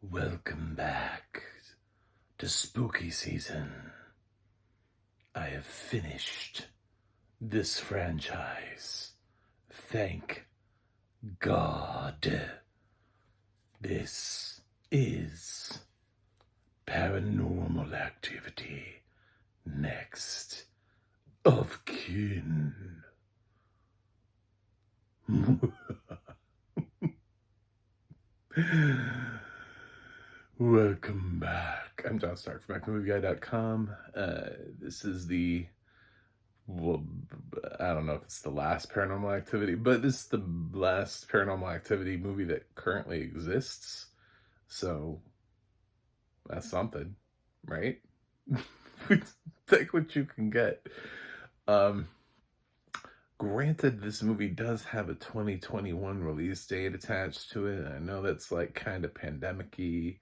Welcome back to spooky season. I have finished this franchise. Thank God. This is Paranormal Activity. Next of kin. Welcome back. I'm John Stark from MacMovieGuy.com. This is well, I don't know if it's the last Paranormal Activity, but this is the last Paranormal Activity movie that currently exists. So that's something, right? Take what you can get. Granted, this movie does have a 2021 release date attached to it. I know that's like kind of pandemic-y,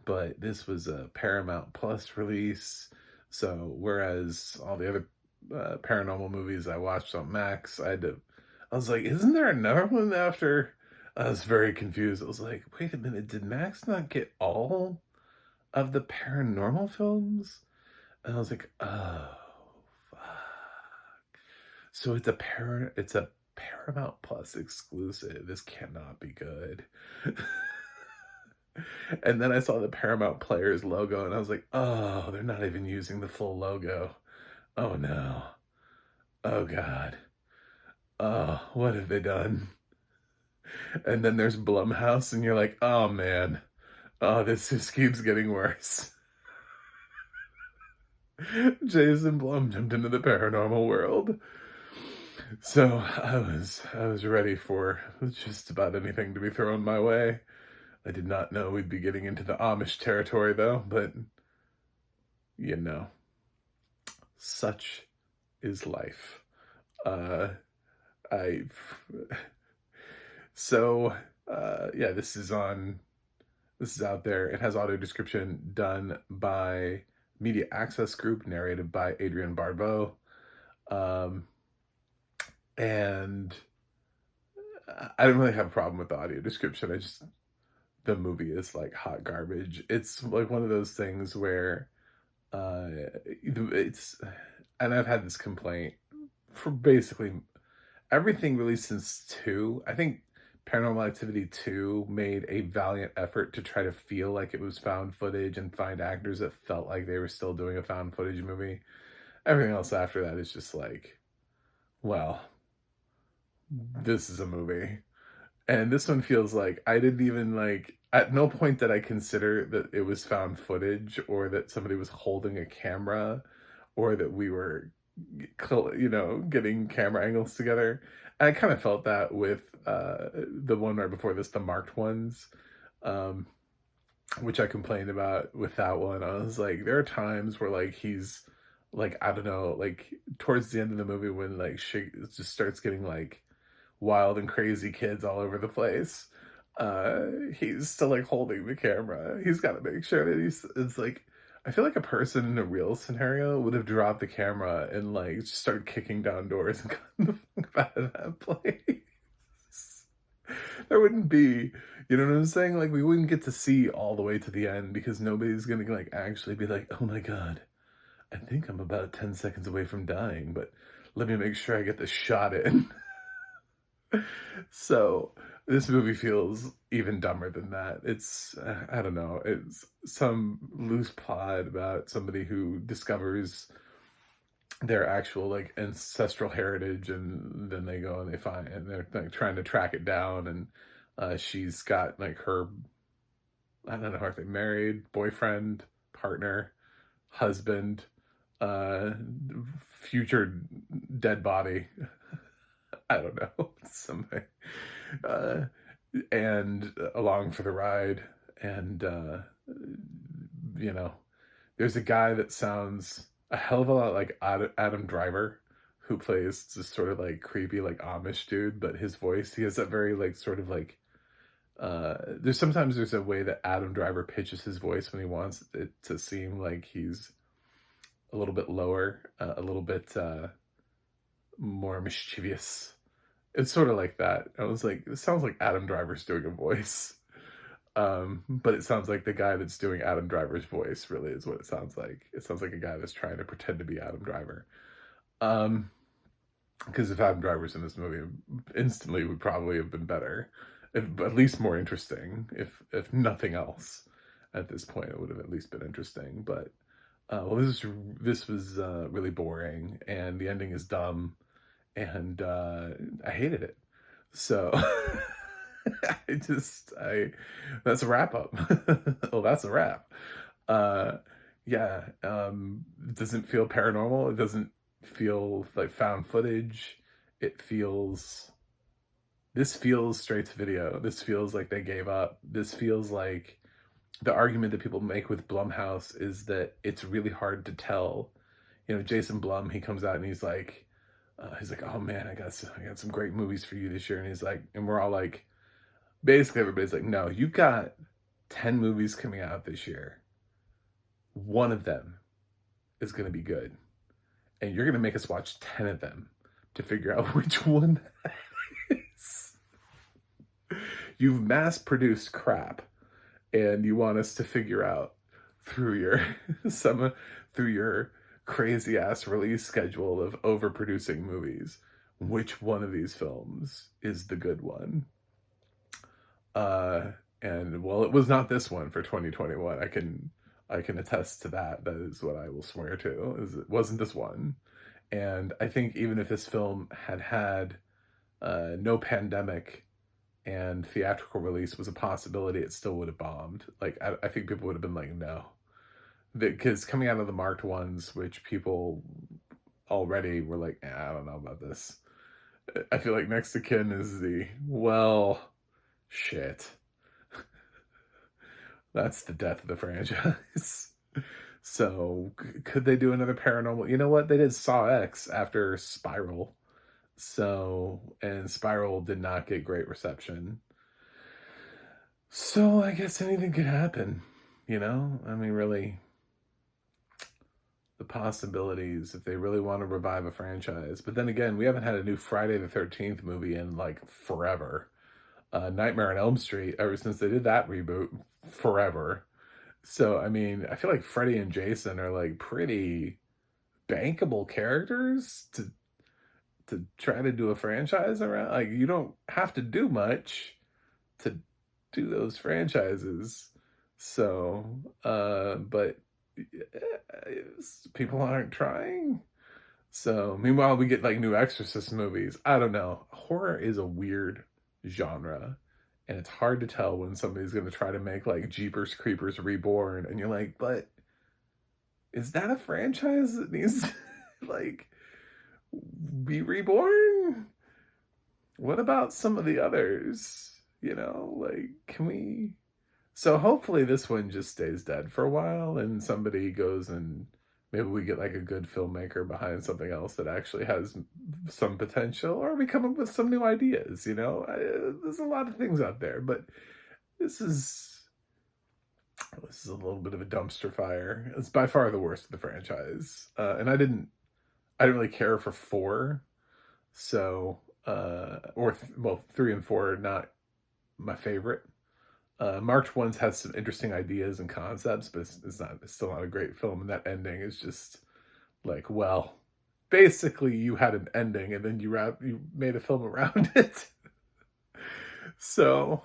but this was a Paramount Plus release. So whereas all the other paranormal movies I watched on Max, I was like, isn't there another one after? I was very confused. I was like, wait a minute, did Max not get all of the paranormal films? And I was like, oh, fuck. So it's a Paramount Plus exclusive. This cannot be good. And then I saw the Paramount Players logo and I was like, oh, they're not even using the full logo. Oh no. Oh God. Oh, what have they done? And then there's Blumhouse and you're like, oh man. Oh, this just keeps getting worse. Jason Blum jumped into the paranormal world. So I was ready for just about anything to be thrown my way. I did not know we'd be getting into the Amish territory though, but you know, such is life. Uh, I so yeah, this is out there. It has audio description done by Media Access Group, narrated by Adrienne Barbeau, and I don't really have a problem with the audio description. The movie is like hot garbage. It's like one of those things where it's, and I've had this complaint for basically everything released since 2. I think Paranormal Activity 2 made a valiant effort to try to feel like it was found footage and find actors that felt like they were still doing a found footage movie. Everything else after that is just like, well, this is a movie. And this one feels like I didn't even like, at no point did I consider that it was found footage or that somebody was holding a camera or that we were, getting camera angles together. And I kind of felt that with the one right before this, the marked ones, um, which I complained about with that one. I was like, there are times where like he's like, I don't know, like towards the end of the movie when like she just starts getting like wild and crazy kids all over the place. He's still like holding the camera. He's got to make sure that it's like, I feel like a person in a real scenario would have dropped the camera and like just started kicking down doors and gotten the fuck out of that place. There wouldn't be, you know what I'm saying? Like we wouldn't get to see all the way to the end because nobody's gonna like actually be like, oh my God, I think I'm about 10 seconds away from dying, but let me make sure I get the shot in. So this movie feels even dumber than that. It's I don't know. It's some loose plot about somebody who discovers their actual like ancestral heritage, and then they go and they find and they're like trying to track it down, and she's got like her, I don't know, are they married, boyfriend, partner, husband, uh future dead body. I don't know, something. Uh, and along for the ride. And, you know, there's a guy that sounds a hell of a lot like Adam Driver, who plays this sort of like creepy, like Amish dude, but his voice, he has that very like sort of like, there's a way that Adam Driver pitches his voice when he wants it to seem like he's a little bit lower, a little bit more mischievous. It's sort of like that. I was like, it sounds like Adam Driver's doing a voice. But it sounds like the guy that's doing Adam Driver's voice really is what it sounds like. It sounds like a guy that's trying to pretend to be Adam Driver. Um, because if Adam Driver's in this movie, instantly would probably have been better, at least more interesting. If nothing else, at this point, it would have at least been interesting. But well, this was really boring, and the ending is dumb, and I hated it. So I that's a wrap up. Well, that's a wrap. Uh, yeah, it doesn't feel paranormal. It doesn't feel like found footage. It feels this feels straight to video. This feels like they gave up. This feels like the argument that people make with Blumhouse is that it's really hard to tell. You know, Jason Blum, he comes out and he's like, oh man, I got some great movies for you this year, and he's like, and we're all like, basically everybody's like, no, you've got 10 movies coming out this year. One of them is going to be good, and you're going to make us watch 10 of them to figure out which one that is. You've mass produced crap, and you want us to figure out through through your crazy ass release schedule of overproducing movies which one of these films is the good one. And well, it was not this one for 2021. I can attest to that. That is what I will swear to, is it wasn't this one. And I think even if this film had no pandemic and theatrical release was a possibility, it still would have bombed. Like, I think people would have been like, no. Because coming out of the marked ones, which people already were like, I don't know about this. I feel like Next to Kin is well, shit. That's the death of the franchise. So, could they do another paranormal? You know what? They did Saw X after Spiral. So, and Spiral did not get great reception. So, I guess anything could happen, you know? I mean, really, the possibilities if they really want to revive a franchise. But then again, we haven't had a new Friday the 13th movie in like forever. Nightmare on Elm Street, ever since they did that reboot, forever. So, I mean, I feel like Freddy and Jason are like pretty bankable characters to try to do a franchise around. Like, you don't have to do much to do those franchises. So, but people aren't trying. So, meanwhile, we get like new Exorcist movies. I don't know. Horror is a weird genre, and it's hard to tell when somebody's going to try to make like Jeepers Creepers Reborn, and you're like, but is that a franchise that needs to like be reborn? What about some of the others? You know, like, can we? So hopefully this one just stays dead for a while, and somebody goes and maybe we get like a good filmmaker behind something else that actually has some potential, or we come up with some new ideas. You know, there's a lot of things out there, but this is a little bit of a dumpster fire. It's by far the worst of the franchise, and I didn't really care for 4, so well, 3 and 4 are not my favorite. Marked Ones has some interesting ideas and concepts, but it's still not a great film. And that ending is just like, well, basically you had an ending and then you made a film around it. So,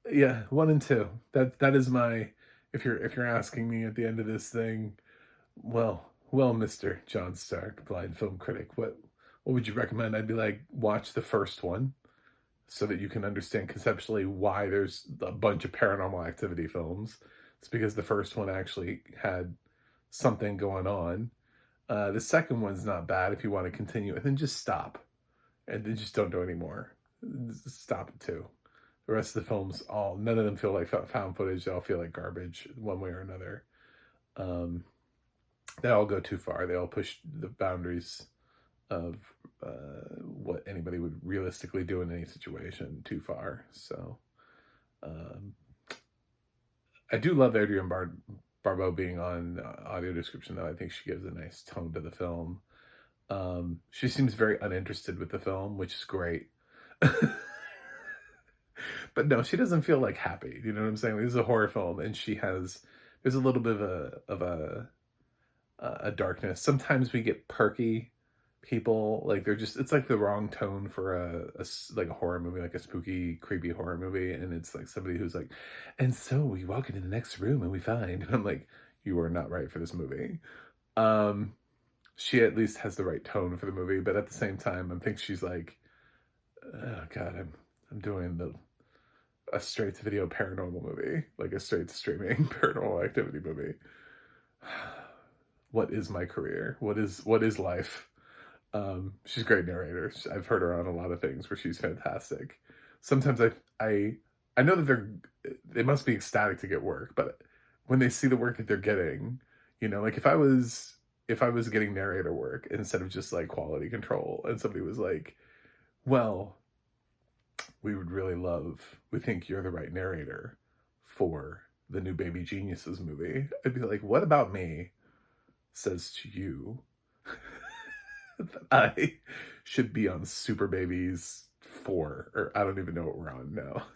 yeah, 1 and 2. That is my, if you're asking me at the end of this thing, well, Mr. John Stark, blind film critic, what would you recommend? I'd be like, watch the first one, so that you can understand conceptually why there's a bunch of Paranormal Activity films. It's because the first one actually had something going on. The second one's not bad if you want to continue, and then just stop. And then just don't do any more. Stop it too. The rest of the films, none of them feel like found footage. They all feel like garbage one way or another. They all go too far. They all push the boundaries of what anybody would realistically do in any situation too far. So I do love Adrienne Barbeau being on audio description, though. I think she gives a nice tone to the film. She seems very uninterested with the film, which is great. But no, she doesn't feel like happy. You know what I'm saying? Like, this is a horror film, and there's a little bit of a darkness. Sometimes we get perky people, like it's like the wrong tone for like a horror movie, like a spooky, creepy horror movie, and it's like somebody who's like, and so we walk into the next room and we find, and I'm like, you are not right for this movie. Um, she at least has the right tone for the movie, but at the same time, I think she's like, oh God, I'm doing a straight to video paranormal movie, like a straight to streaming Paranormal Activity movie. What is my career? What is life? She's a great narrator. I've heard her on a lot of things where she's fantastic. Sometimes I know that they must be ecstatic to get work, but when they see the work that they're getting, like if I was getting narrator work instead of just like quality control, and somebody was like, well, we think you're the right narrator for the new Baby Geniuses movie, I'd be like, what about me says to you that I should be on Super Babies 4, or I don't even know what we're on now,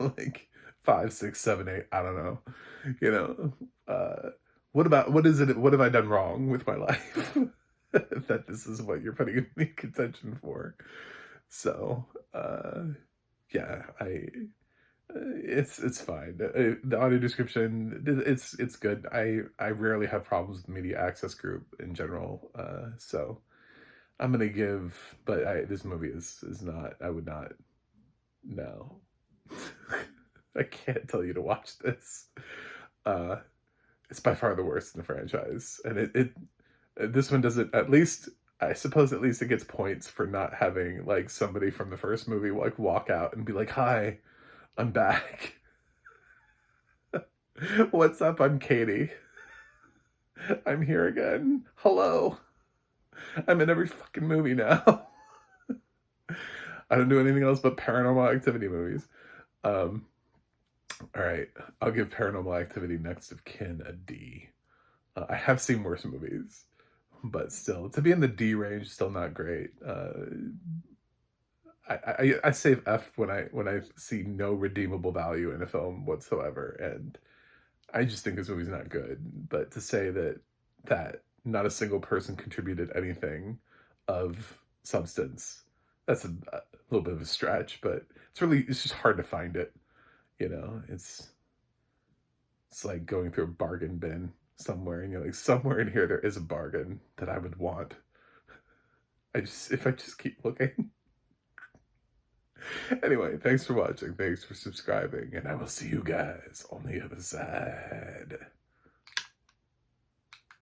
like 5, 6, 7, 8, I don't know, you know, what have I done wrong with my life that this is what you're putting me contention for? So, yeah, it's fine. The audio description, it's good. I rarely have problems with Media Access Group in general, so I'm gonna give, but this movie is not. I would not. No, I can't tell you to watch this. Uh, it's by far the worst in the franchise, and this one doesn't. At least I suppose at least it gets points for not having like somebody from the first movie like walk out and be like, "Hi, I'm back. What's up? I'm Katie. I'm here again. Hello. I'm in every fucking movie now." I don't do anything else but Paranormal Activity movies. Um, all right, I'll give Paranormal Activity Next of Kin a D. I have seen worse movies, but still, to be in the D range, still not great. I save F when I see no redeemable value in a film whatsoever, and I just think this movie's not good. But to say that not a single person contributed anything of substance, that's a little bit of a stretch. But it's just hard to find it. It's like going through a bargain bin somewhere, and you're like, somewhere in here there is a bargain that I would want. If I just keep looking. Anyway, thanks for watching, thanks for subscribing, and I will see you guys on the other side.